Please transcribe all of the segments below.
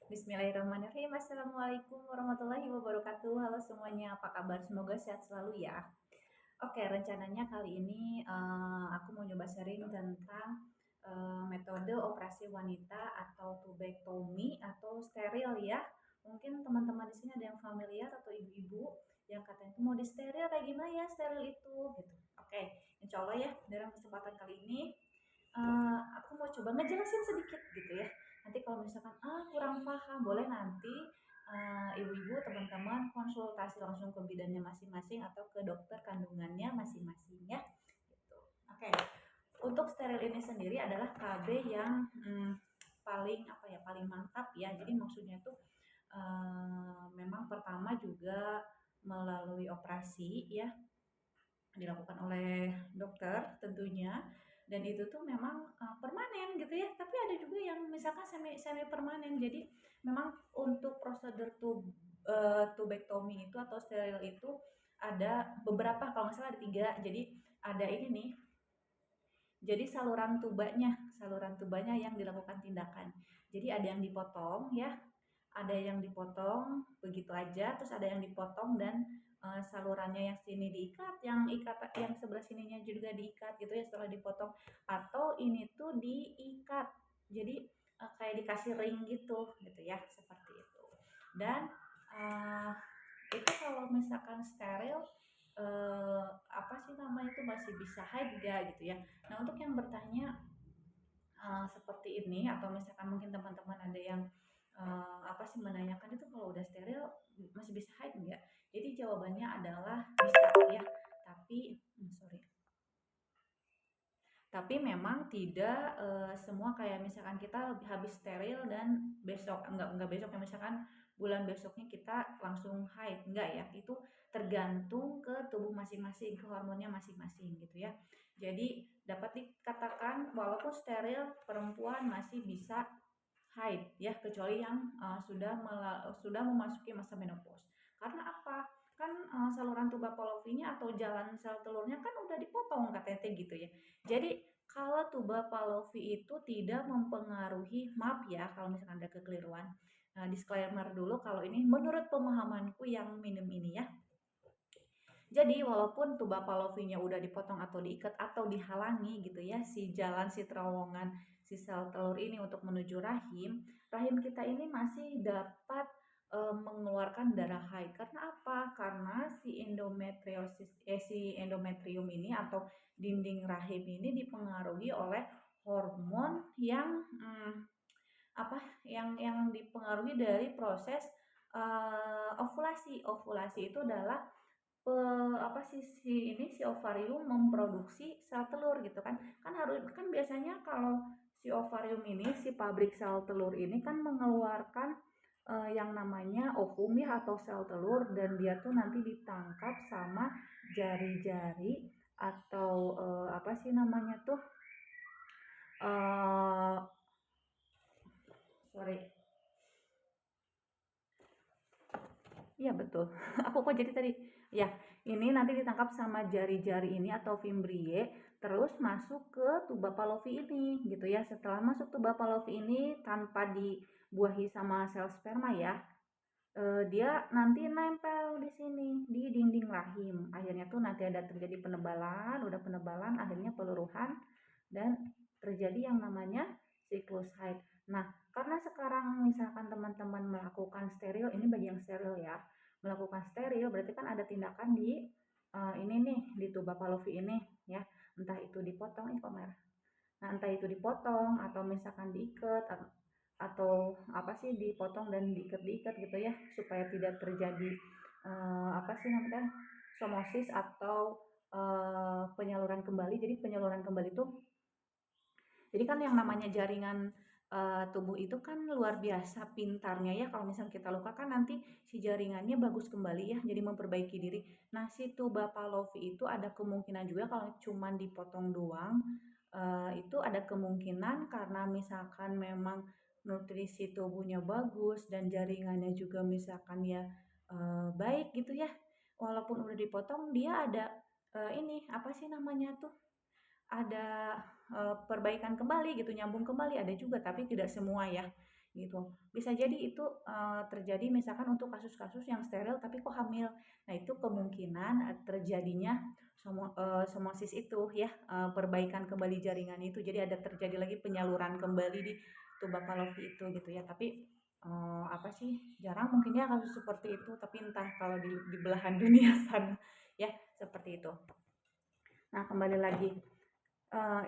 Bismillahirrahmanirrahim. Assalamualaikum warahmatullahi wabarakatuh. Halo semuanya, apa kabar? Semoga sehat selalu ya. Oke, rencananya kali ini aku mau nyoba sharing tentang metode operasi wanita atau tubektomi atau steril ya. Mungkin teman-teman di sini ada yang familiar atau ibu-ibu yang katanya itu mau di steril kayak gimana ya steril itu gitu. Oke, insya Allah ya dalam kesempatan kali ini aku mau coba ngejelasin sedikit gitu ya. Nanti kalau misalkan kurang paham boleh nanti ibu-ibu teman-teman konsultasi langsung ke bidannya masing-masing atau ke dokter kandungannya masing-masing ya. Gitu. Oke. Untuk steril ini sendiri adalah KB yang paling apa ya paling mantap ya. Jadi maksudnya tuh memang pertama juga melalui operasi ya dilakukan oleh dokter tentunya, dan itu tuh memang permanen gitu ya, tapi ada juga yang misalkan semi semi permanen. Jadi memang untuk prosedur tubektomi itu atau steril itu ada beberapa, kalau nggak salah ada 3. Jadi ada ini nih, jadi saluran tubanya yang dilakukan tindakan. Jadi ada yang dipotong ya, ada yang dipotong begitu aja, terus ada yang dipotong dan salurannya yang sini diikat, yang sebelah sininya juga diikat gitu ya setelah dipotong, atau ini tuh diikat. Jadi kayak dikasih ring gitu ya, seperti itu. Dan uh, itu kalau misalkan steril apa sih namanya itu masih bisa hide gak gitu ya. Nah, untuk yang bertanya seperti ini, atau misalkan mungkin teman-teman ada yang apa sih menanyakan itu kalau udah steril masih bisa hide nggak? Jadi jawabannya adalah bisa ya, tapi sorry. Tapi memang tidak semua kayak misalkan kita habis steril dan besok enggak besok ya, misalkan bulan besoknya kita langsung haid, enggak ya. Itu tergantung ke tubuh masing-masing, ke hormonnya masing-masing gitu ya. Jadi dapat dikatakan walaupun steril perempuan masih bisa haid ya, kecuali yang sudah memasuki masa menopause. Karena apa? Kan saluran tuba palovinya atau jalan sel telurnya kan udah dipotong KTT gitu ya. Jadi kalau tuba palovi itu tidak mempengaruhi, maaf ya kalau misalkan ada kekeliruan. Nah, disclaimer dulu kalau ini menurut pemahamanku yang minim ini ya. Jadi walaupun tuba palovinya udah dipotong atau diikat atau dihalangi gitu ya, si jalan, si terowongan, si sel telur ini untuk menuju rahim, rahim kita ini masih dapat mengeluarkan darah haid. Karena apa? Karena si endometrium ini atau dinding rahim ini dipengaruhi oleh hormon yang apa? Yang dipengaruhi dari proses ovulasi. Ovulasi itu adalah apa sih si ovarium memproduksi sel telur gitu kan. Kan biasanya kalau si ovarium ini, si pabrik sel telur ini kan mengeluarkan yang namanya ovum ya atau sel telur, dan dia tuh nanti ditangkap sama jari-jari atau apa sih namanya tuh eh sorry. Iya betul. Aku kok jadi tadi. Ya, ini nanti ditangkap sama jari-jari ini atau fimbrie, terus masuk ke tuba palovi ini gitu ya. Setelah masuk tuba palovi ini tanpa dibuahi sama sel sperma ya, dia nanti nempel di sini di dinding rahim. Akhirnya tuh nanti ada terjadi penebalan, udah penebalan, akhirnya peluruhan dan terjadi yang namanya siklus haid. Nah, karena sekarang misalkan teman-teman melakukan steril, ini bagi yang steril ya, melakukan steril berarti kan ada tindakan di ini nih di tuba palovi ini ya, entah itu dipotong kok merah. Nah, entah itu dipotong atau misalkan diikat atau apa sih dipotong dan diikat-diikat gitu ya supaya tidak terjadi apa sih namanya somosis atau penyaluran kembali. Jadi penyaluran kembali itu, jadi kan yang namanya jaringan tubuh itu kan luar biasa pintarnya ya, kalau misalnya kita luka kan nanti si jaringannya bagus kembali ya, jadi memperbaiki diri. Nah, si tuba palovi itu ada kemungkinan juga kalau cuman dipotong doang, itu ada kemungkinan karena misalkan memang nutrisi tubuhnya bagus dan jaringannya juga misalkan ya baik gitu ya, walaupun udah dipotong dia ada ini apa sih namanya tuh, ada perbaikan kembali gitu, nyambung kembali ada juga, tapi tidak semua ya gitu. Bisa jadi itu terjadi misalkan untuk kasus-kasus yang steril tapi kok hamil. Nah, itu kemungkinan terjadinya somosis itu ya, perbaikan kembali jaringan itu. Jadi ada terjadi lagi penyaluran kembali di tuba Fallopi itu gitu ya. Tapi apa sih, jarang mungkin ya kasus seperti itu, tapi entah kalau di belahan dunia sana ya seperti itu. Nah, kembali lagi,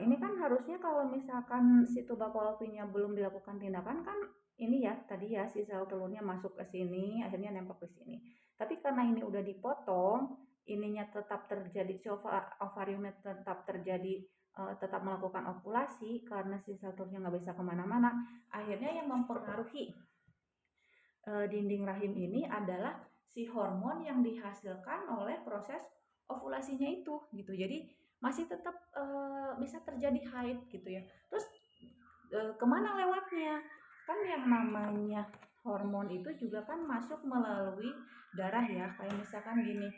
ini kan harusnya kalau misalkan si tuberkulopinya belum dilakukan tindakan kan ini ya tadi ya si sel telurnya masuk ke sini akhirnya nempel ke sini. Tapi karena ini udah dipotong, ininya tetap terjadi si ovariumnya tetap terjadi, tetap melakukan ovulasi karena si sel telurnya nggak bisa kemana-mana. Akhirnya yang mempengaruhi dinding rahim ini adalah si hormon yang dihasilkan oleh proses ovulasinya itu gitu. Jadi masih tetap bisa terjadi haid gitu ya. Terus kemana lewatnya? Kan yang namanya hormon itu juga kan masuk melalui darah ya. Kayak misalkan gini,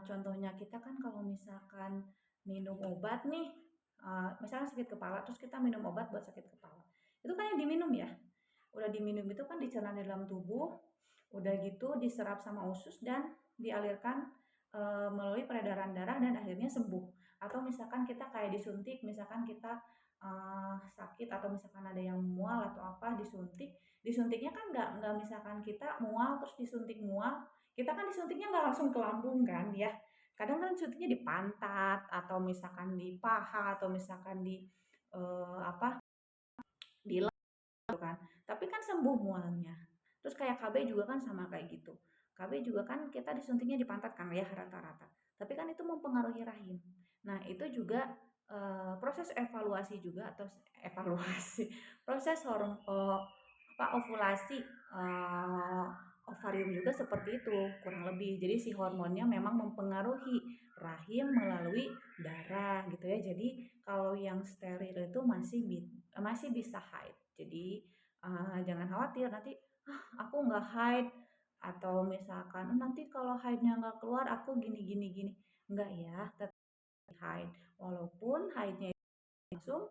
contohnya kita kan kalau misalkan minum obat nih, misalkan sakit kepala, terus kita minum obat buat sakit kepala. Itu kan yang diminum ya. Udah diminum itu kan dicerna di dalam tubuh, udah gitu diserap sama usus dan dialirkan melalui peredaran darah dan akhirnya sembuh. Atau misalkan kita kayak disuntik, misalkan kita sakit atau misalkan ada yang mual atau apa disuntiknya kan nggak misalkan kita mual terus disuntik mual, kita kan disuntiknya nggak langsung ke lambung kan ya, kadang kan suntiknya di pantat atau misalkan di paha atau misalkan di apa di kan, tapi kan sembuh mualnya. Terus kayak KB juga kan sama kayak gitu. KB juga kan kita disuntiknya di pantat kan ya rata-rata. Tapi kan itu mempengaruhi rahim. Nah, itu juga proses evaluasi juga atau evaluasi proses apa ovulasi ovarium juga seperti itu kurang lebih. Jadi si hormonnya memang mempengaruhi rahim melalui darah gitu ya. Jadi kalau yang steril itu masih bisa haid. Jadi jangan khawatir nanti aku nggak haid atau misalkan nanti kalau haidnya nggak keluar aku gini gini gini, nggak ya, tetap haid walaupun haidnya langsung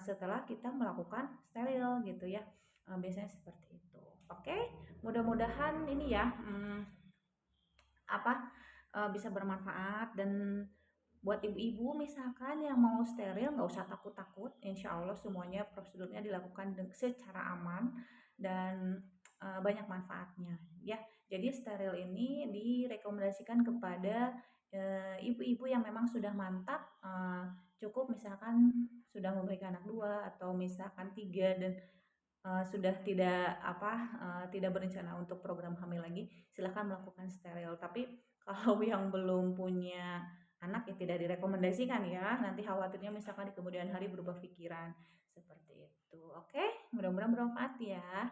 setelah kita melakukan steril gitu ya. Biasanya seperti itu. Oke, mudah-mudahan ini ya apa bisa bermanfaat. Dan buat ibu-ibu misalkan yang mau steril nggak usah takut-takut, insya Allah semuanya prosedurnya dilakukan secara aman dan banyak manfaatnya ya. Jadi steril ini direkomendasikan kepada ibu-ibu yang memang sudah mantap, cukup misalkan sudah memiliki anak 2 atau misalkan 3 dan sudah tidak berencana untuk program hamil lagi, silahkan melakukan steril. Tapi kalau yang belum punya anak ya tidak direkomendasikan ya, nanti khawatirnya misalkan di kemudian hari berubah pikiran, seperti itu. Oke, mudah-mudahan bermanfaat ya.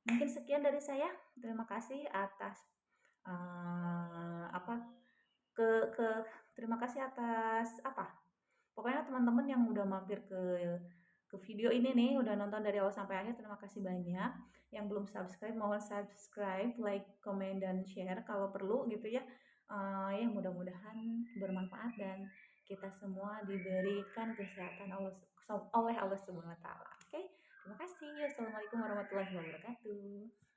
Mungkin sekian dari saya, terima kasih atas apa ke terima kasih atas pokoknya teman-teman yang udah mampir ke video ini nih, udah nonton dari awal sampai akhir, terima kasih banyak. Yang belum subscribe mohon subscribe, like, komen, dan share kalau perlu gitu ya. Ya mudah-mudahan bermanfaat dan kita semua diberikan kesehatan oleh Allah Subhanahu wa taala. Oke, terima kasih. Wassalamualaikum warahmatullahi wabarakatuh.